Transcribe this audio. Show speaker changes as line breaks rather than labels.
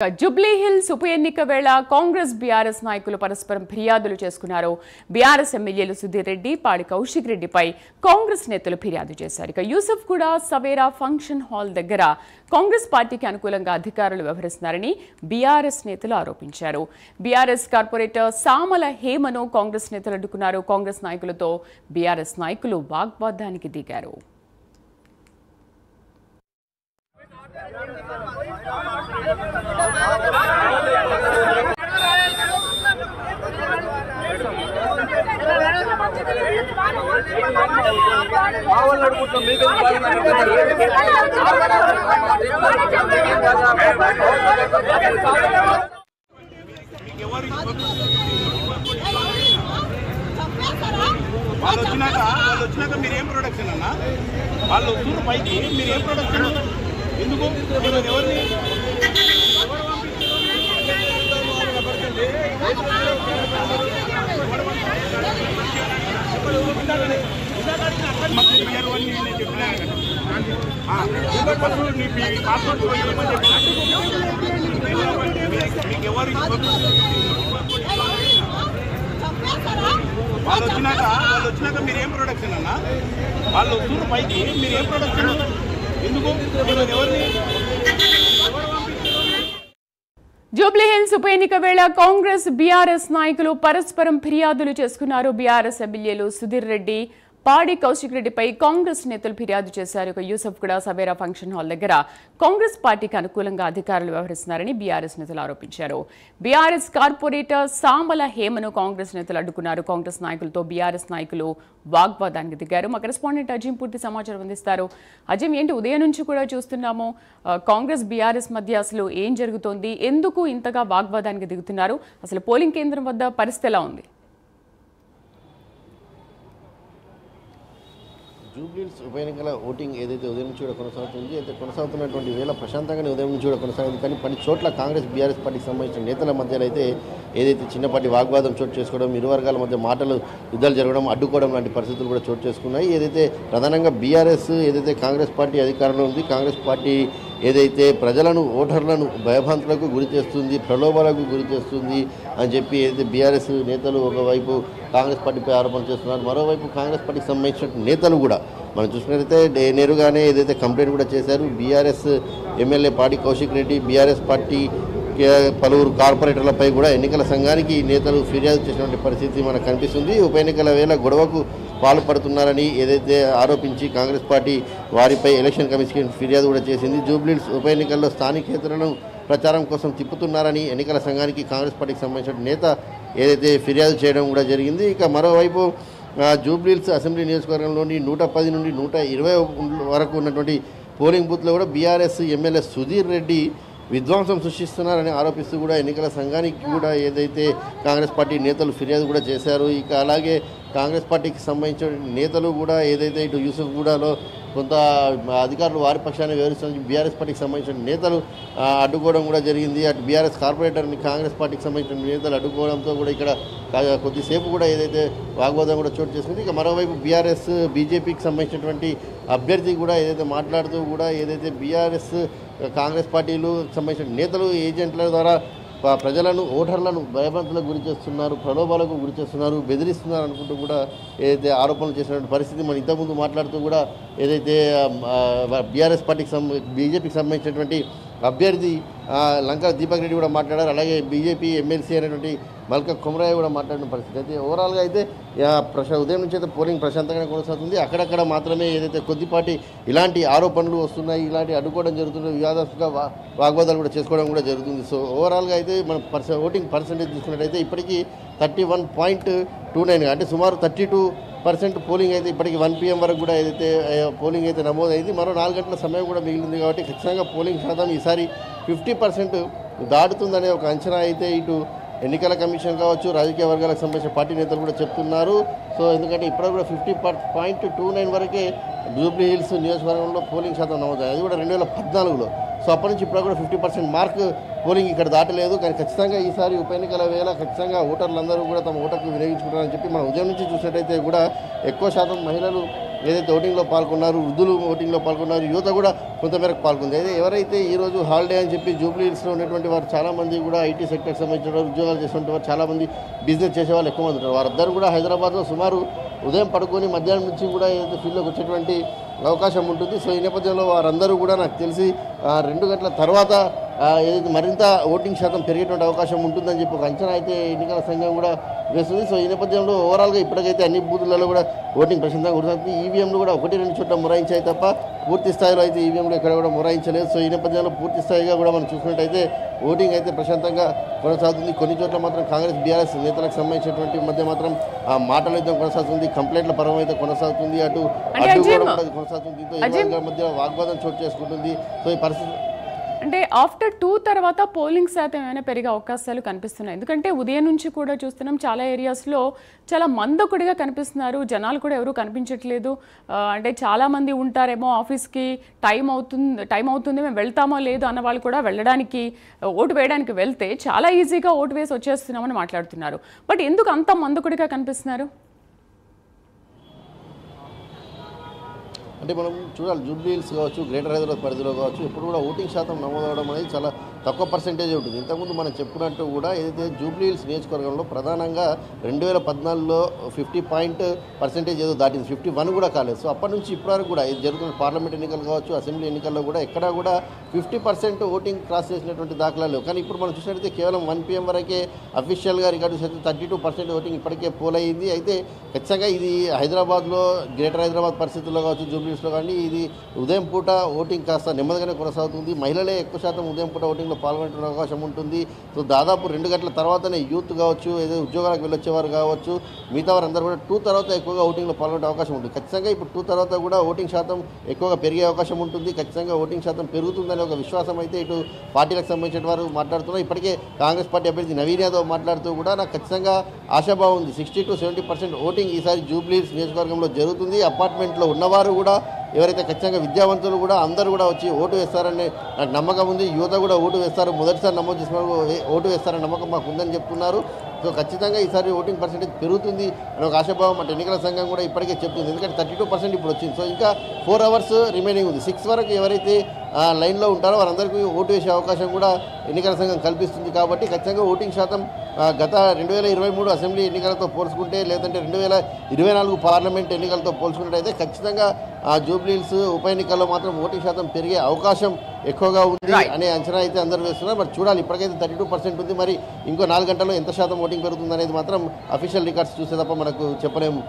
Jubilee hills ఉప ఎన్నిక వేళ కాంగ్రెస్ బీఆర్ఎస్ నాయకులు పరస్పరం ఫిర్యాదులు చేసుకున్నారు. బీఆర్ఎస్ ఎమ్మెల్యేలు సుధీర్ రెడ్డి, పాడి కౌశిక్ రెడ్డిపై కాంగ్రెస్ నేతలు ఫిర్యాదు చేశారు. ఇక యూసఫ్ కూడా సవేరా ఫంక్షన్ హాల్ దగ్గర కాంగ్రెస్ పార్టీకి అనుకూలంగా అధికారులు వ్యవహరిస్తున్నారని బీఆర్ఎస్ నేతలు ఆరోపించారు. బీఆర్ఎస్ కార్పొరేటర్ సామల హేమను కాంగ్రెస్ నేతలు అడ్డుకున్నారు. కాంగ్రెస్ నాయకులతో బీఆర్ఎస్ నాయకులు వాగ్వాదానికి దిగారు.
వాళ్ళు వచ్చినాక మీరేం ప్రొడక్షన్ అన్నా వాళ్ళు వస్తున్నారు పైకి మీరేం ప్రొడక్షన్ ఎందుకు ఎవరిని వాళ్ళు వచ్చినాక మీరేం ప్రొడక్షన్ అన్నా వాళ్ళు వస్తున్నారు పైకి మీరేం ప్రొడక్షన్ ఎందుకు ఎవరిని
జూబ్లీ హిల్స్ ఉప ఎన్నిక వేళ కాంగ్రెస్ బీఆర్ఎస్ నాయకులు పరస్పరం ఫిర్యాదులు చేసుకున్నారు. బీఆర్ఎస్ ఎమ్మెల్యేలు సుధీర్ రెడ్డి, పాడి కౌశిక్ రెడ్డిపై కాంగ్రెస్ నేతలు ఫిర్యాదు చేశారు. యూసఫ్ కూడా సవేరా ఫంక్షన్ హాల్ దగ్గర కాంగ్రెస్ పార్టీకి అనుకూలంగా అధికారులు వ్యవహరిస్తున్నారని బీఆర్ఎస్ నేతలు ఆరోపించారు. బీఆర్ఎస్ కార్పొరేటర్ సామల హేమను కాంగ్రెస్ నేతలు అడ్డుకున్నారు. కాంగ్రెస్ నాయకులతో బీఆర్ఎస్ నాయకులు వాగ్వాదానికి దిగారు. మా కరెస్పాండెంట్ అజీం పూర్తి సమాచారం అందిస్తారు. అజీం, ఏంటి ఉదయం నుంచి కూడా చూస్తున్నాము కాంగ్రెస్ బీఆర్ఎస్ మధ్య అసలు ఏం జరుగుతోంది, ఎందుకు ఇంతగా వాగ్వాదానికి దిగుతున్నారు, అసలు పోలింగ్ కేంద్రం వద్ద పరిస్థితి ఎలా ఉంది?
జూబ్లీ హిల్స్ ఉప ఎన్నికల ఓటింగ్ ఏదైతే ఉదయం నుంచి కూడా కొనసాగుతుంది, అయితే కొనసాగుతున్నటువంటి వేళ ప్రశాంతంగానే ఉదయం నుంచి కూడా కొనసాగింది. కానీ పలు చోట్ల కాంగ్రెస్ బీఆర్ఎస్ పార్టీకి సంబంధించిన నేతల మధ్యలో అయితే ఏదైతే చిన్నపాటి వాగ్వాదం చోటు చేసుకోవడం, ఇరు వర్గాల మధ్య మాటలు యుద్ధాలు జరగడం, అడ్డుకోవడం లాంటి పరిస్థితులు కూడా చోటు చేసుకున్నాయి. ఏదైతే ప్రధానంగా బీఆర్ఎస్ ఏదైతే కాంగ్రెస్ పార్టీ అధికారంలో ఉంది, కాంగ్రెస్ పార్టీ ఏదైతే ప్రజలను ఓటర్లను భయభ్రాంతులకు గురి చేస్తుంది, ప్రలోభాలకు గురి చేస్తుంది అని చెప్పి ఏదైతే బీఆర్ఎస్ నేతలు ఒకవైపు కాంగ్రెస్ పార్టీపై ఆరోపణలు చేస్తున్నారు, మరోవైపు కాంగ్రెస్ పార్టీకి సంబంధించిన నేతలు కూడా మనం చూసినట్లయితే నేరుగానే ఏదైతే కంప్లైంట్ కూడా చేశారు. బీఆర్ఎస్ ఎమ్మెల్యే పాడి కౌశిక్ రెడ్డి, బీఆర్ఎస్ పార్టీ పలువురు కార్పొరేటర్లపై కూడా ఎన్నికల సంఘానికి నేతలు ఫిర్యాదు చేసినటువంటి పరిస్థితి మనకు కనిపిస్తుంది. ఉప ఎన్నికల వేళ గొడవకు పాల్పడుతున్నారని ఏదైతే ఆరోపించి కాంగ్రెస్ పార్టీ వారిపై ఎలక్షన్ కమిషన్ ఫిర్యాదు కూడా చేసింది. జూబ్లీ హిల్స్ ఉప ఎన్నికల్లో స్థానికేతరులను ప్రచారం కోసం తిప్పుతున్నారని ఎన్నికల సంఘానికి కాంగ్రెస్ పార్టీకి సంబంధించిన నేత ఏదైతే ఫిర్యాదు చేయడం కూడా జరిగింది. ఇక మరోవైపు జూబ్లీ హిల్స్ అసెంబ్లీ నియోజకవర్గంలోని 110 నుండి 120 వరకు ఉన్నటువంటి పోలింగ్ బూత్లో కూడా బీఆర్ఎస్ ఎమ్మెల్యే సుధీర్ రెడ్డి విధ్వంసం సృష్టిస్తున్నారని ఆరోపిస్తూ కూడా ఎన్నికల సంఘానికి కూడా ఏదైతే కాంగ్రెస్ పార్టీ నేతలు ఫిర్యాదు కూడా చేశారు. ఇక అలాగే కాంగ్రెస్ పార్టీకి సంబంధించిన నేతలు కూడా ఏదైతే ఇటు యూసఫ్ గూడలో కొంత అధికారులు వారి పక్షాన్ని వివరిస్తున్న బీఆర్ఎస్ పార్టీకి సంబంధించిన నేతలు అడ్డుకోవడం కూడా జరిగింది. అటు బీఆర్ఎస్ కార్పొరేటర్ని కాంగ్రెస్ పార్టీకి సంబంధించిన నేతలు అడ్డుకోవడంతో కూడా ఇక్కడ కొద్దిసేపు కూడా ఏదైతే వాగ్వాదం కూడా చోటు చేసుకుంది. ఇక మరోవైపు బీఆర్ఎస్ బీజేపీకి సంబంధించినటువంటి అభ్యర్థి కూడా ఏదైతే మాట్లాడుతూ కూడా ఏదైతే బీఆర్ఎస్ కాంగ్రెస్ పార్టీలు సంబంధించిన నేతలు ఏజెంట్ల ద్వారా ప్రజలను ఓటర్లను భయభ్రాంతులకు గురి చేస్తున్నారు, ప్రలోభాలకు గురి చేస్తున్నారు, బెదిరిస్తున్నారు అనుకుంటూ కూడా ఏదైతే ఆరోపణలు చేసినటువంటి పరిస్థితి మనం ఇంతకుముందు మాట్లాడుతూ కూడా ఏదైతే బీఆర్ఎస్ పార్టీకి బీజేపీకి సంబంధించినటువంటి అభ్యర్థి లంకా దీపక్ రెడ్డి కూడా మాట్లాడారు. అలాగే బీజేపీ ఎమ్మెల్సీ అయినటువంటి మల్కా కుమరయ్య కూడా మాట్లాడిన పరిస్థితి. అయితే ఓవరాల్గా అయితే ఉదయం నుంచి అయితే పోలింగ్ ప్రశాంతంగానే కొనసాగుతుంది. అక్కడక్కడ మాత్రమే ఏదైతే కొద్దిపాటి ఇలాంటి ఆరోపణలు వస్తున్నాయి, ఇలాంటి అడ్డుకోవడం జరుగుతుంది, వివాదాస్పద వాగ్వాదాలు కూడా చేసుకోవడం కూడా జరుగుతుంది. సో ఓవరాల్గా అయితే మనం ఓటింగ్ పర్సెంటేజ్ చూసుకున్నట్టయితే ఇప్పటికీ 31.29 అంటే సుమారు 32% పోలింగ్ అయితే ఇప్పటికి 1 PM వరకు కూడా ఏదైతే పోలింగ్ అయితే నమోదైంది. మరో 4 గంటల సమయం కూడా మిగిలింది కాబట్టి ఖచ్చితంగా పోలింగ్ శాతం ఈసారి 50% దాటుతుందనే ఒక అంచనా అయితే ఇటు ఎన్నికల కమిషన్ కావచ్చు, రాజకీయ వర్గాలకు సంబంధించిన పార్టీ నేతలు కూడా చెప్తున్నారు. సో ఎందుకంటే ఇప్పుడు కూడా 50.29 వరకే జూబ్లీ హిల్స్ నియోజకవర్గంలో పోలింగ్ శాతం నమోదైంది, అది కూడా 2014లో. సో అప్పటి నుంచి ఇప్పుడు కూడా 50% మార్క్ పోలింగ్ ఇక్కడ దాటలేదు. కానీ ఖచ్చితంగా ఈసారి ఉప ఎన్నికల వేళ ఖచ్చితంగా ఓటర్లందరూ కూడా తమ ఓటుకు వినియోగించుకుంటారని చెప్పి మనం ఉదయం నుంచి చూసినట్టయితే కూడా ఎక్కువ శాతం మహిళలు ఏదైతే ఓటింగ్లో పాల్గొన్నారు, వృద్ధులు ఓటింగ్లో పాల్గొన్నారు, యువత కూడా కొంతమేరకు పాల్గొంది. అయితే ఎవరైతే ఈరోజు హాలిడే అని చెప్పి జూబ్లీ హిల్స్లో ఉన్నటువంటి వారు చాలామంది కూడా ఐటీ సెక్టర్కి సంబంధించిన వారు, ఉద్యోగాలు చేసేటువంటి వారు చాలామంది బిజినెస్ చేసే వాళ్ళు ఎక్కువ మంది ఉంటారు. వారందరూ కూడా హైదరాబాద్లో సుమారు ఉదయం పడుకొని మధ్యాహ్నం నుంచి కూడా ఏదైతే ఫీల్డ్లోకి వచ్చేటువంటి అవకాశం ఉంటుంది. సో ఈ నేపథ్యంలో వారందరూ కూడా నాకు తెలిసి 2 గంటల తర్వాత ఏదైతే మరింత ఓటింగ్ శాతం పెరిగేటువంటి అవకాశం ఉంటుందని చెప్పి ఒక అంచనా అయితే ఎన్నికల సంఘం కూడా వేస్తుంది. సో ఈ నేపథ్యంలో ఓవరాల్గా ఇప్పటికైతే అన్ని బూతులలో కూడా ఓటింగ్ ప్రశాంతంగా కొనసాగుతుంది. ఈవీఎంలు కూడా 1-2 చోట్ల మొరాయించాయి తప్ప పూర్తి స్థాయిలో అయితే ఈవీఎంలు ఎక్కడ కూడా మొరాయించలేదు. సో ఈ నేపథ్యంలో పూర్తి స్థాయిగా కూడా మనం చూసినట్టయితే ఓటింగ్ అయితే ప్రశాంతంగా కొనసాగుతుంది. కొన్ని చోట్ల మాత్రం కాంగ్రెస్ బీఆర్ఎస్ నేతలకు సంబంధించినటువంటి మధ్య మాత్రం మాటల యుద్ధం కొనసాగుతుంది, కంప్లైంట్ల పర్వం అయితే కొనసాగుతుంది, అటు కొనసాగుతుంది. దీంతో ఇరువురి మధ్య వాగ్వాదం చోటు చేసుకుంటుంది. సో ఈ పరిస్థితి
అంటే ఆఫ్టర్ 2 తర్వాత పోలింగ్ శాతం ఏమైనా పెరిగే అవకాశాలు కనిపిస్తున్నాయి. ఎందుకంటే ఉదయం నుంచి కూడా చూస్తున్నాం చాలా ఏరియాస్లో చాలా మందకుడిగా కనిపిస్తున్నారు, జనాలు కూడా ఎవరు కనిపించట్లేదు. అంటే చాలామంది ఉంటారేమో ఆఫీస్కి టైం అవుతుంది మేము వెళ్తామో లేదు అన్న వాళ్ళు కూడా వెళ్ళడానికి ఓటు వేయడానికి వెళ్తే చాలా ఈజీగా ఓటు వేసి వచ్చేస్తున్నామని మాట్లాడుతున్నారు. బట్ ఎందుకు అంత మందకుడిగా కనిపిస్తున్నారు?
అంటే మనం చూడాలి, జూబ్లీ హిల్స్ కావచ్చు, గ్రేటర్ హైదరాబాద్ పరిధిలో కావచ్చు, ఇప్పుడు కూడా ఓటింగ్ శాతం నమోదవడం అనేది చాలా తక్కువ పర్సెంటేజ్ ఉంటుంది. ఇంతకుముందు మనం చెప్పుకున్నట్టు కూడా ఏదైతే జూబ్లీ హిల్స్ నియోజకవర్గంలో ప్రధానంగా 2014లో 50% ఏదో దాటింది, 51 కూడా కాలేదు. సో అప్పటి నుంచి ఇప్పటివరకు కూడా ఇది జరుగుతున్న పార్లమెంట్ ఎన్నికలు కావచ్చు, అసెంబ్లీ ఎన్నికల్లో కూడా ఎక్కడా కూడా 50% ఓటింగ్ క్రాస్ చేసినటువంటి దాఖలాలు లేవు. కానీ ఇప్పుడు మనం చూసినట్టయితే కేవలం 1 PM వరకే అఫీషియల్గా రికార్డు చేస్తే 32% ఓటింగ్ ఇప్పటికే పోల్ అయ్యింది. అయితే ఖచ్చితంగా ఇది హైదరాబాద్లో, గ్రేటర్ హైదరాబాద్ పరిస్థితుల్లో కావచ్చు, జూబ్లీ హిల్స్లో కానీ ఇది ఉదయం పూట ఓటింగ్ కాస్త నెమ్మదిగానే కొనసాగుతుంది. మహిళలే ఎక్కువ శాతం ఉదయం పూట ఓటింగ్లో పాల్గొనే అవకాశం ఉంటుంది. సో దాదాపు 2 గంటల తర్వాతనే యూత్ కావచ్చు, ఏదో ఉద్యోగాలకు వెళ్ళొచ్చేవారు కావచ్చు, మిగతా వారందరూ కూడా 2 తర్వాత ఎక్కువగా ఓటింగ్లో పాల్గొనే అవకాశం ఉంటుంది. ఖచ్చితంగా ఇప్పుడు 2 తర్వాత కూడా ఓటింగ్ శాతం ఎక్కువగా పెరిగే అవకాశం ఉంటుంది. ఖచ్చితంగా ఓటింగ్ శాతం పెరుగుతుందనే ఒక విశ్వాసం అయితే ఇటు పార్టీలకు సంబంధించిన వారు మాట్లాడుతున్నారు. ఇప్పటికే కాంగ్రెస్ పార్టీ అభ్యర్థి నవీన్ యాదవ్ మాట్లాడుతూ కూడా నాకు ఖచ్చితంగా ఆశాభావం ఉంది, 60 to 70% ఓటింగ్ ఈసారి జూబ్లీ హిల్స్ నియోజకవర్గంలో జరుగుతుంది. అపార్ట్మెంట్లో ఉన్నవారు కూడా ఎవరైతే ఖచ్చితంగా విద్యావంతులు కూడా అందరూ కూడా వచ్చి ఓటు వేస్తారని నాకు నమ్మకం ఉంది. యువత కూడా ఓటు వేస్తారు, మొదటిసారి నమోదు చేసిన ఓటు వేస్తారని నమ్మకం మాకు ఉందని చెప్తున్నారు. సో ఖచ్చితంగా ఈసారి ఓటింగ్ పర్సెంటేజ్ పెరుగుతుంది అని ఒక ఆశాభావం అంటే ఎన్నికల సంఘం కూడా ఇప్పటికే చెప్తుంది. ఎందుకంటే 32% ఇప్పుడు వచ్చింది. సో ఇంకా 4 hours రిమైనింగ్ ఉంది. 6 వరకు ఎవరైతే లైన్లో ఉంటారో వారందరికీ ఓటు వేసే అవకాశం కూడా ఎన్నికల సంఘం కల్పిస్తుంది. కాబట్టి ఖచ్చితంగా ఓటింగ్ శాతం గత 2023 అసెంబ్లీ ఎన్నికలతో పోల్చుకుంటే, లేదంటే 2024 పార్లమెంట్ ఎన్నికలతో పోల్చుకున్నట్టయితే ఖచ్చితంగా జూబ్లీ హిల్స్ ఉప ఎన్నికల్లో మాత్రం ఓటింగ్ శాతం పెరిగే అవకాశం ఎక్కువగా ఉంది అనే అంచనా అయితే అందరూ వేస్తున్నారు. మరి చూడాలి, ఇప్పటికైతే 32% ఉంది. మరి ఇంకో 4 గంటల్లో ఎంత శాతం ఓటింగ్ పెరుగుతుంది అనేది మాత్రం అఫీషియల్ రికార్డ్స్ చూసే తప్ప మనకు చెప్పలేము.